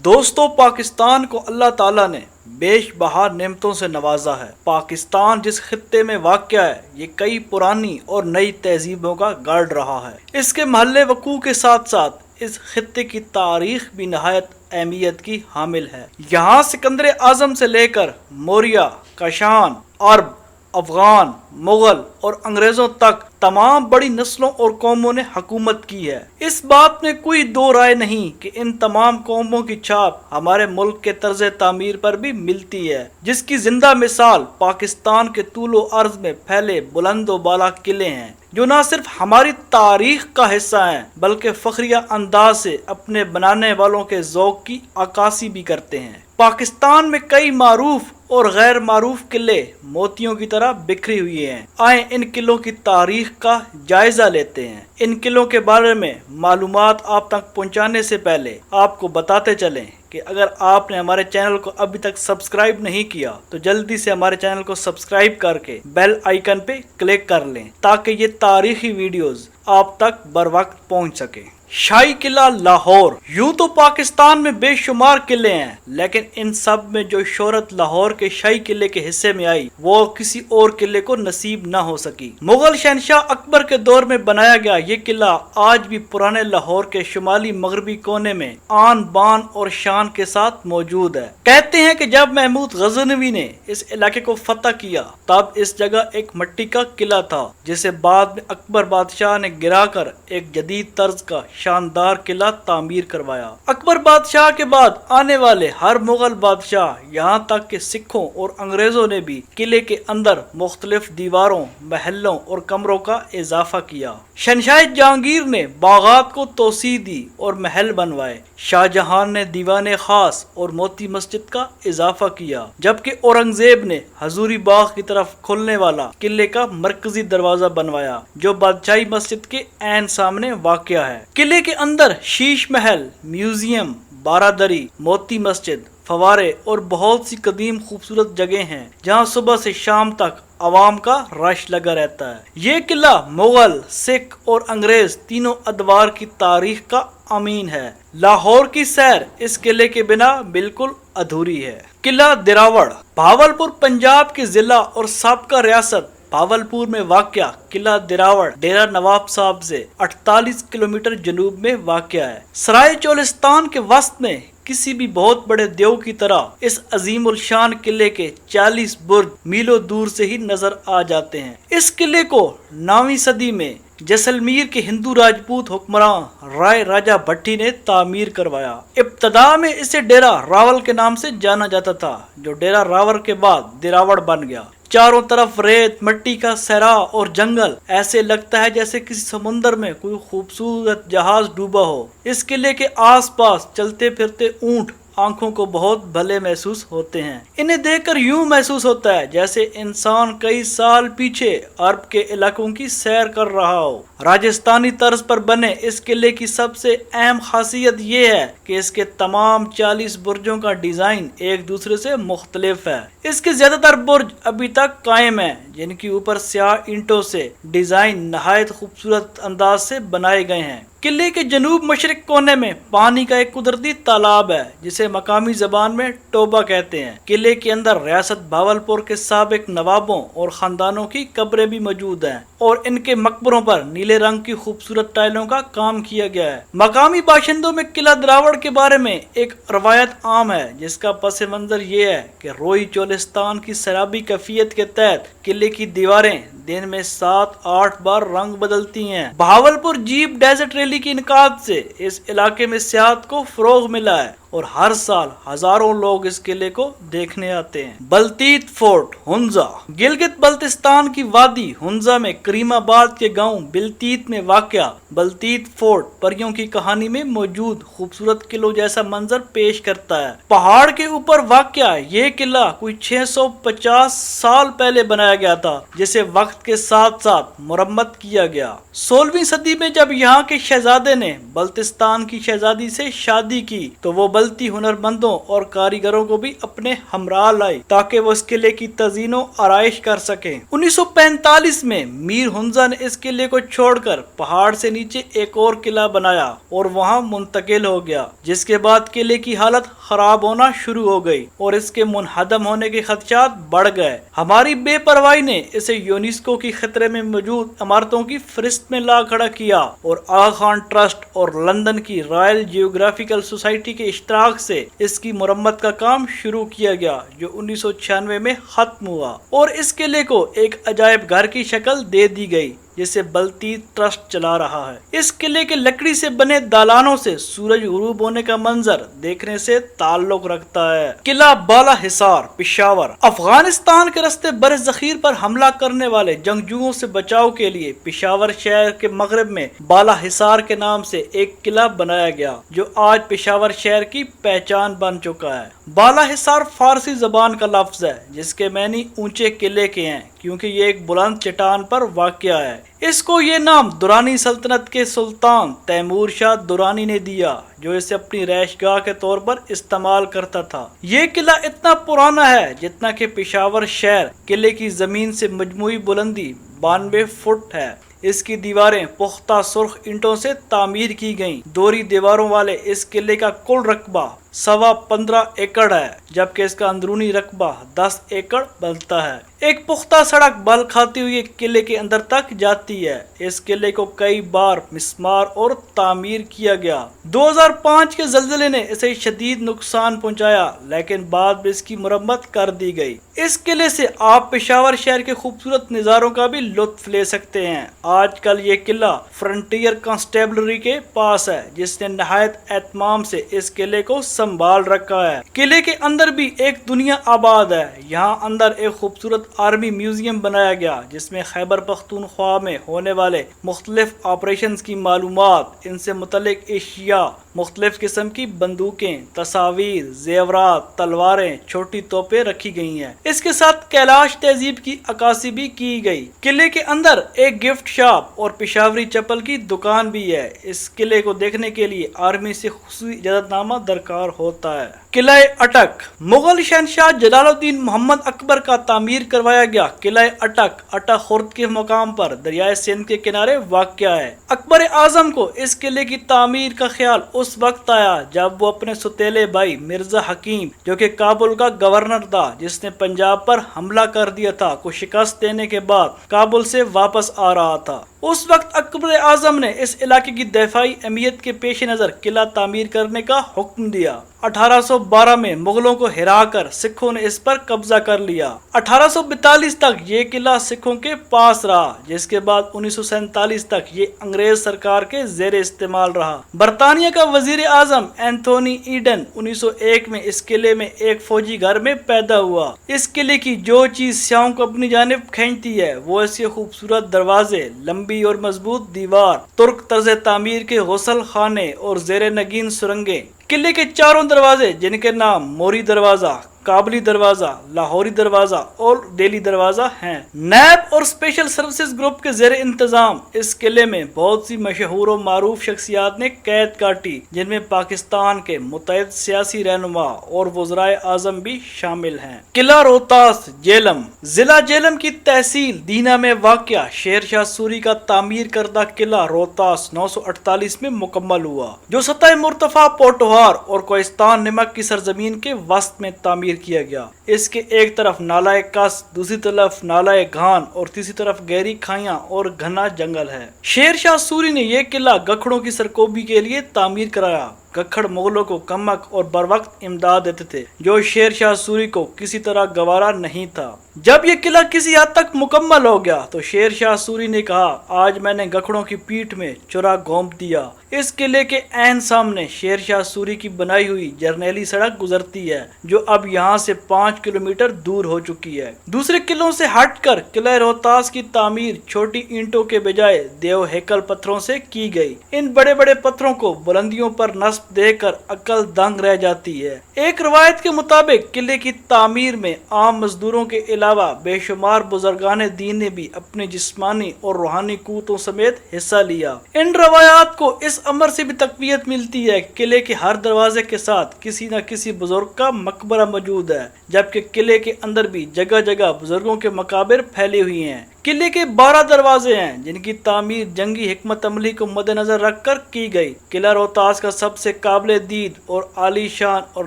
دوستو، پاکستان کو اللہ تعالیٰ نے بیش بہا نعمتوں سے نوازا ہے۔ پاکستان جس خطے میں واقع ہے یہ کئی پرانی اور نئی تہذیبوں کا گارڈ رہا ہے۔ اس کے محل وقوع کے ساتھ ساتھ اس خطے کی تاریخ بھی نہایت اہمیت کی حامل ہے۔ یہاں سکندر اعظم سے لے کر موریہ، کشان، عرب، افغان، مغل اور انگریزوں تک تمام بڑی نسلوں اور قوموں نے حکومت کی ہے۔ اس بات میں کوئی دو رائے نہیں کہ ان تمام قوموں کی چھاپ ہمارے ملک کے طرز تعمیر پر بھی ملتی ہے، جس کی زندہ مثال پاکستان کے طول و عرض میں پھیلے بلند و بالا قلعے ہیں، جو نہ صرف ہماری تاریخ کا حصہ ہیں بلکہ فخریہ انداز سے اپنے بنانے والوں کے ذوق کی عکاسی بھی کرتے ہیں۔ پاکستان میں کئی معروف اور غیر معروف قلعے موتیوں کی طرح بکھری ہوئی ہیں۔ آئیں ان قلعوں کی تاریخ کا جائزہ لیتے ہیں۔ ان قلعوں کے بارے میں معلومات آپ تک پہنچانے سے پہلے آپ کو بتاتے چلیں کہ اگر آپ نے ہمارے چینل کو ابھی تک سبسکرائب نہیں کیا تو جلدی سے ہمارے چینل کو سبسکرائب کر کے بیل آئیکن پہ کلک کر لیں تاکہ یہ تاریخی ویڈیوز آپ تک بر وقت پہنچ سکیں۔ شاہی قلعہ لاہور۔ یوں تو پاکستان میں بے شمار قلعے ہیں، لیکن ان سب میں جو شہرت لاہور کے شاہی قلعے کے حصے میں آئی وہ کسی اور قلعے کو نصیب نہ ہو سکی۔ مغل شہنشاہ اکبر کے دور میں بنایا گیا یہ قلعہ آج بھی پرانے لاہور کے شمالی مغربی کونے میں آن بان اور شان کے ساتھ موجود ہے۔ کہتے ہیں کہ جب محمود غزنوی نے اس علاقے کو فتح کیا تب اس جگہ ایک مٹی کا قلعہ تھا، جسے بعد میں اکبر بادشاہ نے گرا کر ایک جدید طرز کا شاندار قلعہ تعمیر کروایا۔ اکبر بادشاہ کے بعد آنے والے ہر مغل بادشاہ، یہاں تک کہ سکھوں اور انگریزوں نے بھی قلعے کے اندر مختلف دیواروں، محلوں اور کمروں کا اضافہ کیا۔ شہنشاہ جہانگیر نے باغات کو توسیع دی اور محل بنوائے۔ شاہ جہان نے دیوان خاص اور موتی مسجد کا اضافہ کیا، جبکہ اورنگزیب نے حضوری باغ کی طرف کھلنے والا قلعے کا مرکزی دروازہ بنوایا، جو بادشاہی مسجد کے عین سامنے واقع ہے۔ قلعے کے اندر شیش محل، میوزیم، بارادری، موتی مسجد، فوارے اور بہت سی قدیم خوبصورت جگہیں ہیں جہاں صبح سے شام تک عوام کا رش لگا رہتا ہے۔ یہ قلعہ مغل، سکھ اور انگریز تینوں ادوار کی تاریخ کا امین ہے۔ لاہور کی سیر اس قلعے کے بنا بالکل ادھوری ہے۔ قلعہ دراوڑ۔ بھاولپور پنجاب کے ضلع اور سابقہ ریاست بھاولپور میں واقع قلعہ دراوڑ ڈیرہ نواب صاحب سے 48 کلومیٹر جنوب میں واقع ہے۔ سرائے چولستان کے وسط میں کسی بھی بہت بڑے دیو کی طرح اس عظیم الشان قلعے کے 40 برج میلوں دور سے ہی نظر آ جاتے ہیں۔ اس قلعے کو 9ویں صدی میں جیسلمیر کے ہندو راجپوت حکمراں رائے راجہ بھٹی نے تعمیر کروایا۔ ابتدا میں اسے ڈیرہ راول کے نام سے جانا جاتا تھا، جو ڈیرہ راول کے بعد دراوڑ بن گیا۔ چاروں طرف ریت، مٹی کا صحرا اور جنگل، ایسے لگتا ہے جیسے کسی سمندر میں کوئی خوبصورت جہاز ڈوبا ہو۔ اس قلعے کے آس پاس چلتے پھرتے اونٹ آنکھوں کو بہت بھلے محسوس ہوتے ہیں۔ انہیں دیکھ کر یوں محسوس ہوتا ہے جیسے انسان کئی سال پیچھے عرب کے علاقوں کی سیر کر رہا ہو۔ راجستانی طرز پر بنے اس قلعے کی سب سے اہم خاصیت یہ ہے کہ اس کے تمام 40 برجوں کا ڈیزائن ایک دوسرے سے مختلف ہے۔ اس کے زیادہ تر برج ابھی تک قائم ہیں، جن کے اوپر سیاہ اینٹوں سے ڈیزائن نہایت خوبصورت انداز سے بنائے گئے ہیں۔ قلعے کے جنوب مشرق کونے میں پانی کا ایک قدرتی تالاب ہے جسے مقامی زبان میں ٹوبا کہتے ہیں۔ قلعے کے اندر ریاست بھاولپور کے سابق نوابوں اور خاندانوں کی قبریں بھی موجود ہیں اور ان کے مقبروں پر نیلے رنگ کی خوبصورت ٹائلوں کا کام کیا گیا ہے۔ مقامی باشندوں میں قلعہ دراوڑ کے بارے میں ایک روایت عام ہے، جس کا پس منظر یہ ہے کہ روئی چولستان کی سیلابی کیفیت کے تحت قلعے کی دیواریں دن میں 7-8 بار رنگ بدلتی ہیں۔ بھاولپور جیپ ڈیزرٹ ریلی کے انعقاد سے اس علاقے میں سیاحت کو فروغ ملا ہے اور ہر سال ہزاروں لوگ اس قلعے کو دیکھنے آتے ہیں۔ بلتیت فورٹ، ہنزا۔ گلگت بلتستان کی وادی ہنزا میں کریم آباد کے گاؤں بلتیت میں واقع بلتیت فورٹ پریوں کی کہانی میں موجود خوبصورت قلعوں جیسا منظر پیش کرتا ہے۔ پہاڑ کے اوپر واقع یہ قلعہ کوئی 650 سال پہلے بنایا گیا تھا، جسے وقت کے ساتھ ساتھ مرمت کیا گیا۔ 16ویں صدی میں جب یہاں کے شہزادے نے بلتستان کی شہزادی سے شادی کی تو وہ بلتی ہنرمندوں اور کاریگروں کو بھی اپنے ہمراہ لائی تاکہ وہ اس قلعے کی تزئین و آرائش کر سکیں۔ 1945 میں میر ہنزا نے اس قلعے کو چھوڑ کر پہاڑ سے نیچے نیچے ایک اور قلعہ بنایا اور وہاں منتقل ہو گیا، جس کے بعد قلعے کی حالت خراب ہونا شروع ہو گئی اور اس کے منہدم ہونے کے خدشات بڑھ گئے۔ ہماری بے پرواہی نے اسے یونیسکو کی خطرے میں موجود عمارتوں کی فہرست میں لا کھڑا کیا اور آغا خان ٹرسٹ اور لندن کی رائل جیوگرافیکل سوسائٹی کے اشتراک سے اس کی مرمت کا کام شروع کیا گیا، جو 1996 میں ختم ہوا اور اس قلعے کو ایک عجائب گھر کی شکل دے دی گئی جسے بلتیت ٹرسٹ چلا رہا ہے۔ اس قلعے کے لکڑی سے بنے دالانوں سے سورج غروب ہونے کا منظر دیکھنے سے تعلق رکھتا ہے۔ قلعہ بالا حصار، پشاور۔ افغانستان کے راستے بر صغیر پر حملہ کرنے والے جنگجوؤں سے بچاؤ کے لیے پشاور شہر کے مغرب میں بالا حصار کے نام سے ایک قلعہ بنایا گیا، جو آج پشاور شہر کی پہچان بن چکا ہے۔ بالا حصار فارسی زبان کا لفظ ہے جس کے معنی اونچے قلعے کے ہیں، کیونکہ یہ ایک بلند چٹان پر واقع ہے۔ اس کو یہ نام درانی سلطنت کے سلطان تیمور شاہ درانی نے دیا، جو اسے اپنی رہائش گاہ کے طور پر استعمال کرتا تھا۔ یہ قلعہ اتنا پرانا ہے جتنا کہ پشاور شہر۔ قلعے کی زمین سے مجموعی بلندی 92 فٹ ہے۔ اس کی دیواریں پختہ سرخ اینٹوں سے تعمیر کی گئیں۔ دوہری دیواروں والے اس قلعے کا کل رقبہ 15.25 ایکڑ ہے، جبکہ اس کا اندرونی رقبہ 10 ایکڑ بنتا ہے۔ ایک پختہ سڑک بل کھاتی ہوئی قلعے کے اندر تک جاتی ہے۔ اس قلعے کو کئی بار مسمار اور تعمیر کیا گیا۔ 2005 کے زلزلے نے اسے شدید نقصان پہنچایا، لیکن بعد میں اس کی مرمت کر دی گئی۔ اس قلعے سے آپ پشاور شہر کے خوبصورت نظاروں کا بھی لطف لے سکتے ہیں۔ آج کل یہ قلعہ فرنٹیئر کانسٹیبلری کے پاس ہے، جس نے نہایت اہتمام سے اس قلعے کو سنبھال رکھا ہے۔ قلعے کے اندر بھی ایک دنیا آباد ہے۔ یہاں اندر ایک خوبصورت آرمی میوزیم بنایا گیا، جس میں خیبر پختونخوا میں ہونے والے مختلف آپریشنز کی معلومات، ان سے متعلق اشیاء، مختلف قسم کی بندوقیں، تصاویر، زیورات، تلواریں، چھوٹی توپیں رکھی گئی ہیں۔ اس کے ساتھ کیلاش تہذیب کی عکاسی بھی کی گئی۔ قلعے کے اندر ایک گفٹ شاپ اور پشاوری چپل کی دکان بھی ہے۔ اس قلعے کو دیکھنے کے لیے آرمی سے خصوصی اجازت نامہ درکار ہوتا ہے۔ قلعہ اٹک، مغل شہنشاہ جلال الدین محمد اکبر کا تعمیر کروایا گیا قلعہ اٹک اٹا خرد کے مقام پر دریائے سندھ کے کنارے واقع ہے۔ اکبر اعظم کو اس قلعے کی تعمیر کا خیال اس وقت آیا جب وہ اپنے سوتیلے بھائی مرزا حکیم، جو کہ کابل کا گورنر تھا، جس نے پنجاب پر حملہ کر دیا تھا، کو شکست دینے کے بعد کابل سے واپس آ رہا تھا۔ اس وقت اکبر اعظم نے اس علاقے کی دفاعی اہمیت کے پیش نظر قلعہ تعمیر کرنے کا حکم دیا۔ 1812 میں مغلوں کو ہرا کر سکھوں نے اس پر قبضہ کر لیا۔ 1842 تک یہ قلعہ سکھوں کے پاس رہا، جس کے بعد 1947 تک یہ انگریز سرکار کے زیر استعمال رہا۔ برطانیہ کا وزیر اعظم اینتھونی ایڈن 1901 میں اس قلعے میں ایک فوجی گھر میں پیدا ہوا۔ اس قلعے کی جو چیز سیاحوں کو اپنی جانب کھینچتی ہے وہ اس کے خوبصورت دروازے، لمبی اور مضبوط دیوار، ترک طرز تعمیر کے غسل خانے اور زیر نگین سرنگیں۔ قلعے کے چاروں دروازے، جن کے نام موری دروازہ، کابلی دروازہ، لاہوری دروازہ اور دہلی دروازہ ہیں، نیب اور اسپیشل سروسز گروپ کے زیر انتظام اس قلعے میں بہت سی مشہور و معروف شخصیات نے قید کاٹی، جن میں پاکستان کے متعدد سیاسی رہنما اور وزرائے اعظم بھی شامل ہیں۔ قلعہ روہتاس، جہلم، ضلع جہلم کی تحصیل دینا میں واقع شیر شاہ سوری کا تعمیر کردہ قلعہ روہتاس 948 میں مکمل ہوا، جو سطح مرتفع پوٹوہار اور کوہستان نمک کی سرزمین کے وسط میں تعمیر کیا گیا۔ اس کے ایک طرف نالہ کس، دوسری طرف نالہ گھان اور تیسری طرف گہری کھائیاں اور گھنا جنگل ہے۔ شیر شاہ سوری نے یہ قلعہ گکھڑوں کی سرکوبی کے لیے تعمیر کرایا۔ گکھڑ مغلوں کو کمک اور بر وقت امداد دیتے تھے، جو شیر شاہ سوری کو کسی طرح گوارا نہیں تھا۔ جب یہ قلعہ کسی حد تک مکمل ہو گیا تو شیر شاہ سوری نے کہا، آج میں نے گکھڑوں کی پیٹھ میں چرا گھونپ دیا۔ اس قلعے کے عین سامنے شیر شاہ سوری کی بنائی ہوئی جرنیلی سڑک گزرتی ہے، جو اب یہاں سے 5 کلومیٹر دور ہو چکی ہے۔ دوسرے قلعوں سے ہٹ کر قلعہ روہتاس کی تعمیر چھوٹی اینٹوں کے بجائے دیو ہیکل پتھروں سے کی گئی۔ ان بڑے بڑے پتھروں کو بلندیوں پر نصب دیکھ کر عقل دنگ رہ جاتی ہے۔ ایک روایت کے مطابق قلعے کی تعمیر میں عام مزدوروں کے علاوہ بے شمار بزرگان دین نے بھی اپنی جسمانی اور روحانی قوتوں سمیت حصہ لیا۔ ان روایات کو اس امر سے بھی تقویت ملتی ہے کہ قلعے کے ہر دروازے کے ساتھ کسی نہ کسی بزرگ کا مقبرہ موجود ہے، جبکہ قلعے کے اندر بھی جگہ جگہ بزرگوں کے مقابر پھیلے ہوئے ہیں۔ قلعے کے 12 دروازے ہیں جن کی تعمیر جنگی حکمت عملی کو مد نظر رکھ کر کی گئی۔ قلعہ روہتاس کا سب سے قابل دید اور عالی شان اور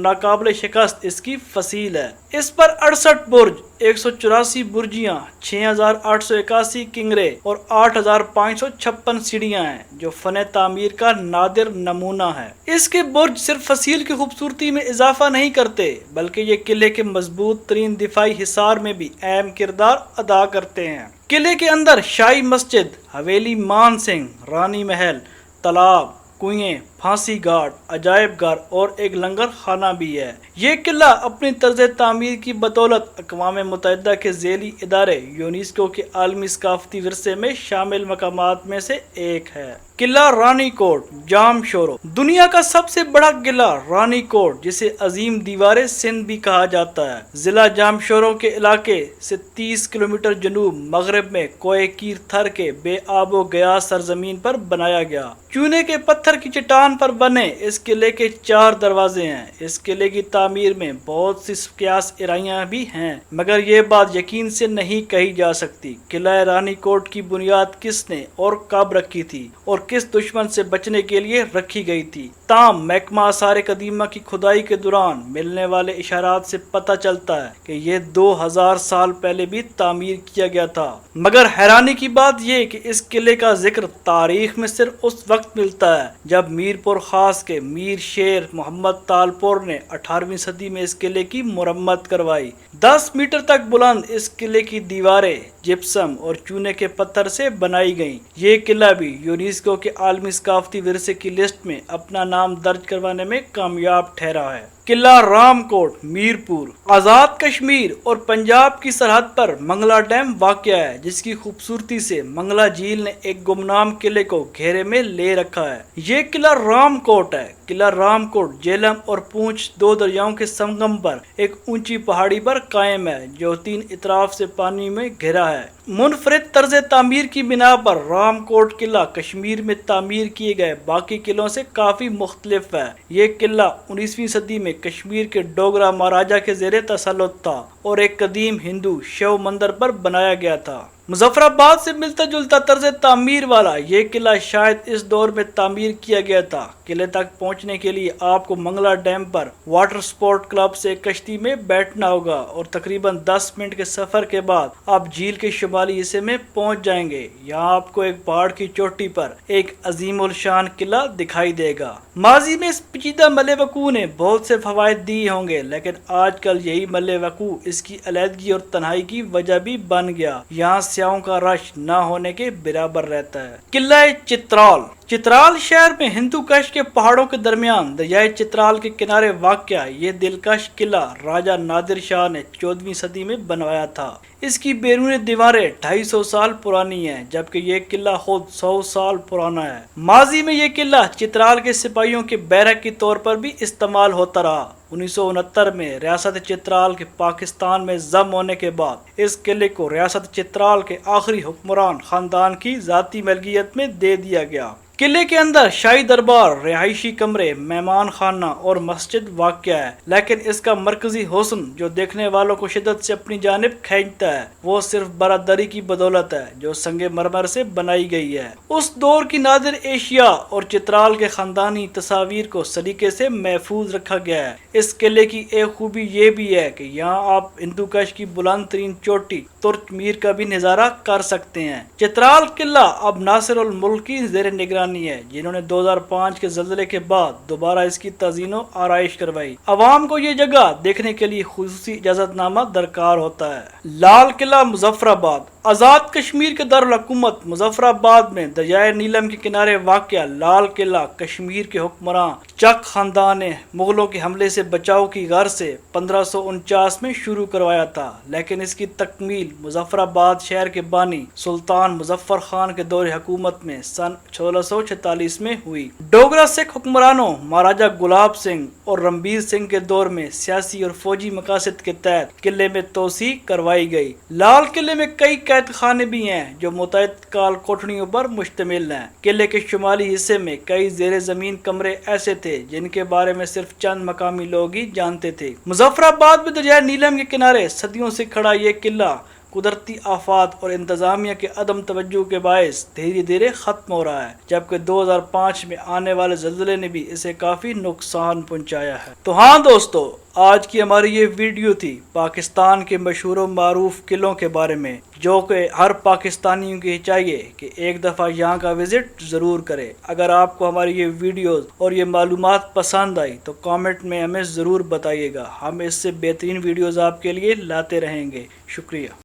ناقابل شکست اس کی فصیل ہے۔ اس پر 68 برج، 184 برجیاں، 6881 کنگرے اور 8556 سیڑھیاں ہیں جو فن تعمیر کا نادر نمونہ ہے۔ اس کے برج صرف فصیل کی خوبصورتی میں اضافہ نہیں کرتے بلکہ یہ قلعے کے مضبوط ترین دفاعی حصار میں بھی اہم کردار ادا کرتے ہیں۔ قلعے کے اندر شاہی مسجد، حویلی مان سنگھ، رانی محل، تالاب، کنویں، پھانسی گھاٹ، عجائب گھر اور ایک لنگر خانہ بھی ہے۔ یہ قلعہ اپنی طرز تعمیر کی بدولت اقوام متحدہ کے ذیلی ادارے یونیسکو کے عالمی ثقافتی ورثے میں شامل مقامات میں سے ایک ہے۔ قلعہ رانی کوٹ، جام شورو۔ دنیا کا سب سے بڑا قلعہ رانی کوٹ، جسے عظیم دیوار سندھ بھی کہا جاتا ہے، ضلع جام شورو کے علاقے سے 30 کلومیٹر جنوب مغرب میں کوہ کیر تھر کے بے آب و گیا سرزمین پر بنایا گیا۔ چونے کے پتھر کی چٹان پر بنے اس قلعے کے 4 دروازے ہیں۔ اس قلعے کی تعمیر میں بہت سی قیاس ارائیاں بھی ہیں، مگر یہ بات یقین سے نہیں کہی جا سکتی قلعہ رانی کوٹ کی بنیاد کس نے اور کب رکھی تھی اور کس دشمن سے بچنے کے لیے رکھی گئی تھی۔ تاہم محکمہ آثار قدیمہ کی کھدائی کے دوران ملنے والے اشارات سے پتہ چلتا ہے کہ یہ 2000 سال پہلے بھی تعمیر کیا گیا تھا۔ مگر حیرانی کی بات یہ کہ اس قلعے کا ذکر تاریخ میں صرف اس وقت ملتا ہے جب میر پور خاص کے میر شیر محمد تالپور نے 18ویں صدی میں اس قلعے کی مرمت کروائی۔ 10 میٹر تک بلند اس قلعے کی دیواریں جپسم اور چونے کے پتھر سے بنائی گئیں۔ یہ قلعہ بھی یونیسکو کے عالمی ثقافتی ورثے کی لسٹ میں اپنا نام درج کروانے میں کامیاب ٹھہرا ہے۔ قلعہ رام کوٹ، میر پور۔ آزاد کشمیر اور پنجاب کی سرحد پر منگلا ڈیم واقع ہے، جس کی خوبصورتی سے منگلا جھیل نے ایک گمنام قلعے کو گھیرے میں لے رکھا ہے۔ یہ قلعہ رام کوٹ ہے۔ قلعہ رام کوٹ جہلم اور پونچھ 2 دریاؤں کے سنگم پر ایک اونچی پہاڑی پر قائم ہے جو 3 اطراف سے پانی میں گھرا ہے۔ منفرد طرز تعمیر کی بنا پر رام کوٹ قلعہ کشمیر میں تعمیر کیے گئے باقی قلعوں سے کافی مختلف ہے۔ یہ قلعہ 19ویں صدی میں کشمیر کے ڈوگرا مہاراجہ کے زیر تسلط تھا اور ایک قدیم ہندو شیو مندر پر بنایا گیا تھا۔ مظفر آباد سے ملتا جلتا طرز تعمیر والا یہ قلعہ شاید اس دور میں تعمیر کیا گیا تھا۔ قلعے تک پہنچنے کے لیے آپ کو منگلا ڈیم پر واٹر سپورٹ کلب سے کشتی میں بیٹھنا ہوگا اور تقریباً 10 منٹ کے سفر کے بعد آپ جھیل کے شمالی حصے میں پہنچ جائیں گے۔ یہاں آپ کو ایک پہاڑ کی چوٹی پر ایک عظیم الشان قلعہ دکھائی دے گا۔ ماضی میں اس پیچیدہ ملِ وقوع نے بہت سے فوائد دیے ہوں گے، لیکن آج کل یہی ملِ وقوع اس کی علیحدگی اور تنہائی کی وجہ بھی بن گیا۔ یہاں سیاحوں کا رش نہ ہونے کے برابر رہتا ہے۔ قلعہ چترال۔ چترال شہر میں ہندو کش کے پہاڑوں کے درمیان دریائے چترال کے کنارے واقع یہ دلکش قلعہ راجہ نادر شاہ نے 14ویں صدی میں بنوایا تھا۔ اس کی بیرونی دیواریں 250 سال پرانی ہیں جبکہ یہ قلعہ خود 100 سال پرانا ہے۔ ماضی میں یہ قلعہ چترال کے سپاہیوں کے بیرک کے طور پر بھی استعمال ہوتا رہا۔ 1969 میں ریاست چترال کے پاکستان میں ضم ہونے کے بعد اس قلعے کو ریاست چترال کے آخری حکمران خاندان کی ذاتی ملکیت میں دے دیا گیا۔ قلعے کے اندر شاہی دربار، رہائشی کمرے، مہمان خانہ اور مسجد واقع ہے، لیکن اس کا مرکزی حسن جو دیکھنے والوں کو شدت سے اپنی جانب کھینچتا ہے وہ صرف برادری کی بدولت ہے جو سنگ مرمر سے بنائی گئی ہے۔ اس دور کی نادر اشیاء اور چترال کے خاندانی تصاویر کو سلیقے سے محفوظ رکھا گیا ہے۔ اس قلعے کی ایک خوبی یہ بھی ہے کہ یہاں آپ ہندو کش کی بلند ترین چوٹی ترک میر کا بھی نظارہ کر سکتے ہیں۔ چترال قلعہ اب ناصر الملک کی زیر نگرانی ہے، جنہوں نے 2005 کے زلزلے کے بعد دوبارہ اس کی تزئین و آرائش کروائی۔ عوام کو یہ جگہ دیکھنے کے لیے خصوصی اجازت نامہ درکار ہوتا ہے۔ لال قلعہ مظفر آباد۔ آزاد کشمیر کے دارالحکومت مظفر آباد میں دریائے نیلم کے کنارے واقع لال قلعہ کشمیر کے حکمراں چک خاندان نے مغلوں کے حملے سے بچاؤ کی غرض سے 1549 میں شروع کروایا تھا، لیکن اس کی تکمیل مظفر آباد شہر کے بانی سلطان مظفر خان کے دور حکومت میں سن 1646 میں ہوئی۔ ڈوگرا سکھ حکمرانوں مہاراجہ گلاب سنگھ اور رنبیر سنگھ کے دور میں سیاسی اور فوجی مقاصد کے تحت قلعے میں توسیع کروائی گئی۔ لال قلعے میں کئی قید خانے بھی ہیں جو متعدد کال کوٹھڑیوں پر مشتمل ہیں۔ قلعے کے شمالی حصے میں کئی زیر زمین کمرے ایسے تھے جن کے بارے میں صرف چند مقامی لوگ ہی جانتے تھے۔ مظفر آباد میں دریائے نیلم کے کنارے صدیوں سے کھڑا یہ قلعہ قدرتی آفات اور انتظامیہ کے عدم توجہ کے باعث دھیرے دھیرے ختم ہو رہا ہے، جبکہ 2005 میں آنے والے زلزلے نے بھی اسے کافی نقصان پہنچایا ہے۔ تو ہاں دوستو، آج کی ہماری یہ ویڈیو تھی پاکستان کے مشہور و معروف قلعوں کے بارے میں، جو کہ ہر پاکستانی کی چاہیے کہ ایک دفعہ یہاں کا وزٹ ضرور کرے۔ اگر آپ کو ہماری یہ ویڈیوز اور یہ معلومات پسند آئی تو کامنٹ میں ہمیں ضرور بتائیے گا، ہم اس سے بہترین ویڈیوز آپ کے لیے لاتے رہیں گے۔ شکریہ۔